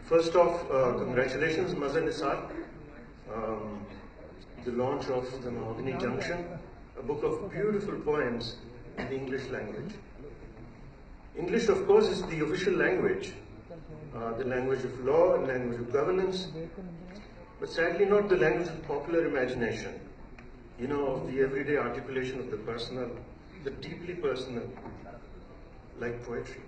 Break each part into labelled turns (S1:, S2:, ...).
S1: First off, congratulations, Mazhar Nisar. The launch of the Mahogany Junction, a book of beautiful poems in the English language. English, of course, is the official language, the language of law, language of governance, but sadly not the language of popular imagination. You know, the everyday articulation of the personal, the deeply personal, like poetry.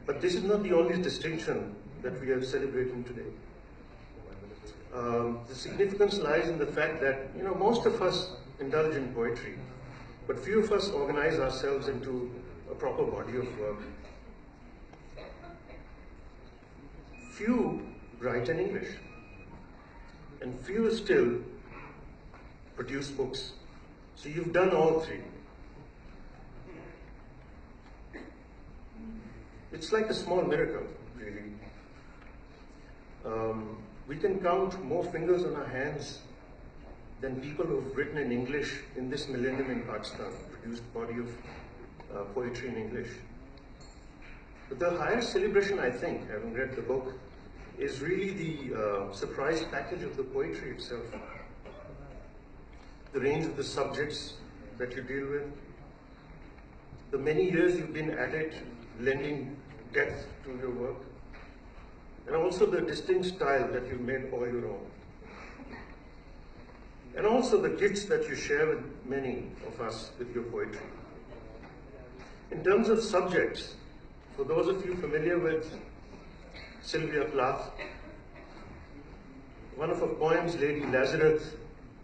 S1: But this is not the only distinction that we are celebrating today. The significance lies in the fact that, you know, most of us indulge in poetry, but few of us organize ourselves into a proper body of work. Few write in English, and few still produce books. So you've done all three. It's like a small miracle, really. We can count more fingers on our hands than people who've written in English in this millennium in Pakistan, produced body of poetry in English. But the highest celebration, I think, having read the book, is really the surprise package of the poetry itself. The range of the subjects that you deal with, the many years you've been at it, lending depth to your work, and also the distinct style that you've made all your own. And also the gifts that you share with many of us with your poetry. In terms of subjects, for those of you familiar with Sylvia Plath, one of her poems, Lady Lazarus,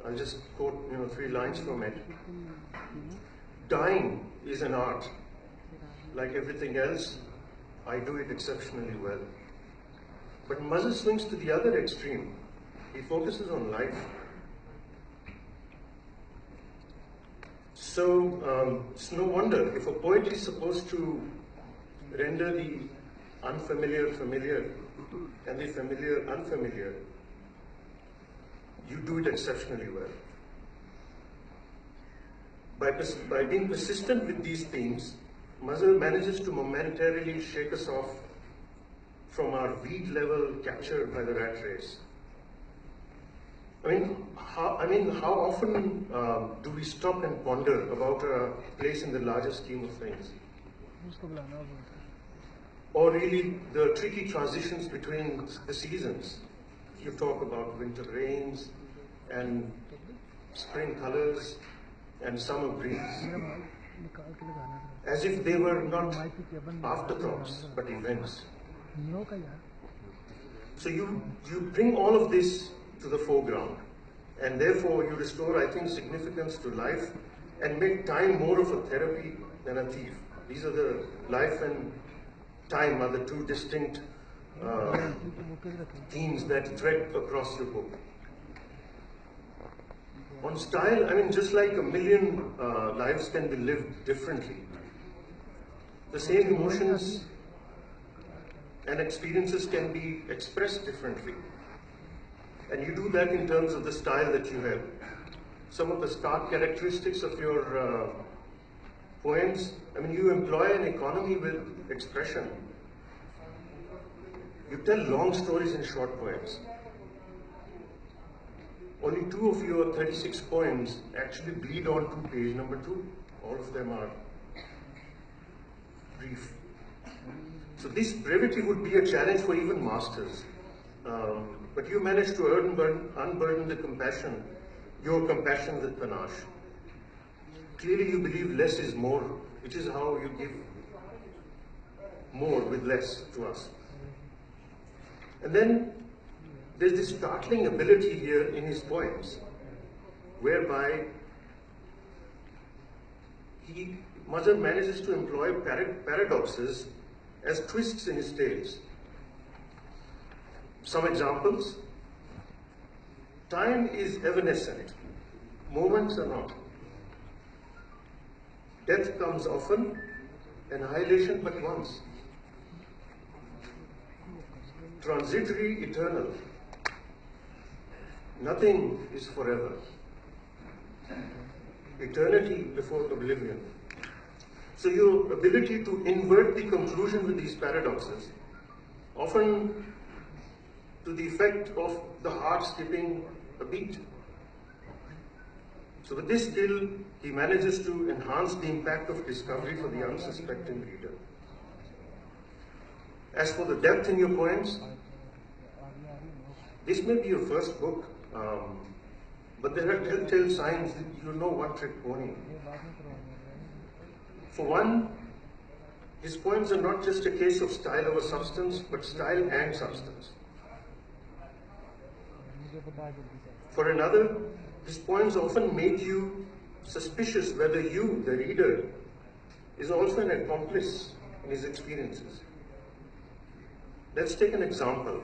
S1: I'll just quote 3 lines from it. Dying is an art. Like everything else, I do it exceptionally well. But Mazhar swings to the other extreme. He focuses on life. So it's no wonder if a poet is supposed to render the unfamiliar familiar and the familiar unfamiliar, you do it exceptionally well. By being persistent with these themes, Mazhar manages to momentarily shake us off from our weed level captured by the rat race. How often do we stop and ponder about a place in the larger scheme of things? Or really the tricky transitions between the seasons. You talk about winter rains and spring colors and summer breeze, as if they were not afterthoughts but events. So you bring all of this to the foreground, and therefore you restore, I think, significance to life and make time more of a therapy than a thief. These are the life and time are the two distinct themes that thread across your book. On style, just like a million lives can be lived differently, the same emotions and experiences can be expressed differently. And you do that in terms of the style that you have. Some of the stark characteristics of your poems, you employ an economy with expression. You tell long stories in short poems. Only 2 of your 36 poems actually bleed on to page number 2. All of them are brief. So this brevity would be a challenge for even masters. But you managed to unburden the compassion, your compassion with panache. Clearly you believe less is more, which is how you give more with less to us. And then there's this startling ability here in his poems, whereby Mazhar manages to employ paradoxes as twists in his tales. Some examples. Time is evanescent. Moments are not. Death comes often, annihilation but once. Transitory, eternal. Nothing is forever. Eternity before oblivion. So your ability to invert the conclusion with these paradoxes often to the effect of the heart skipping a beat. So with this skill, he manages to enhance the impact of discovery for the unsuspecting reader. As for the depth in your poems, this may be your first book, but there are telltale signs that you're no one-trick pony. For one, his poems are not just a case of style over substance, but style and substance. For another, his poems often make you suspicious whether you, the reader, is also an accomplice in his experiences. Let's take an example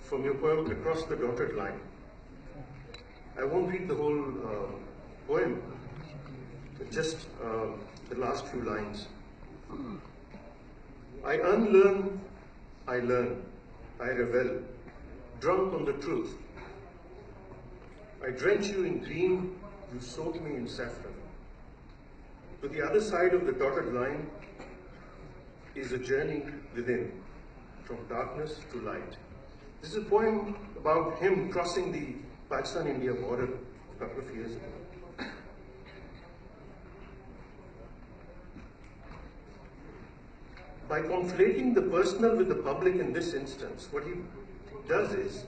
S1: from your poem, Across the Dotted Line. I won't read the whole poem, but just the last few lines. I unlearn, I learn, I revel, drunk on the truth. I drench you in green, you soak me in saffron. To the other side of the dotted line is a journey within, from darkness to light. This is a poem about him crossing the Pakistan-India border a couple of years ago. By conflating the personal with the public in this instance, what he does is,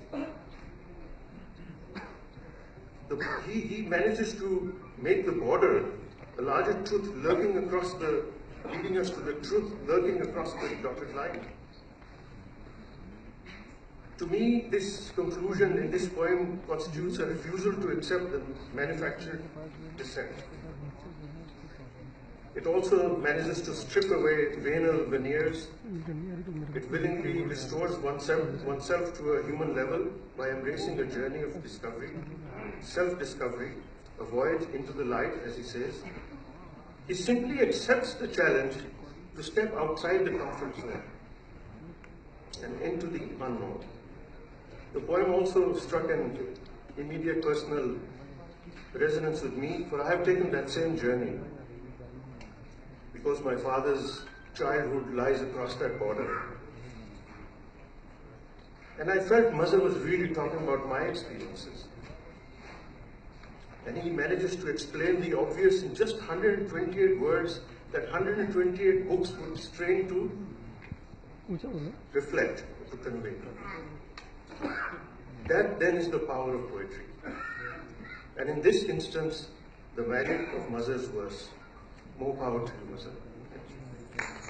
S1: he manages to make the border a larger truth lurking across the, leading us to the truth lurking across the dotted line. To me, this conclusion in this poem constitutes a refusal to accept the manufactured dissent. It also manages to strip away venal veneers. It willingly restores oneself to a human level by embracing a journey of discovery, self-discovery, a voyage into the light, as he says. He simply accepts the challenge to step outside the comfort zone and into the unknown. The poem also struck an immediate personal resonance with me, for I have taken that same journey because my father's childhood lies across that border. And I felt Mazhar was really talking about my experiences. And he manages to explain the obvious in just 128 words that 128 books would strain to reflect, to convey. That then is the power of poetry. And in this instance, the magic of Mazhar's verse. More power to you, Mazhar.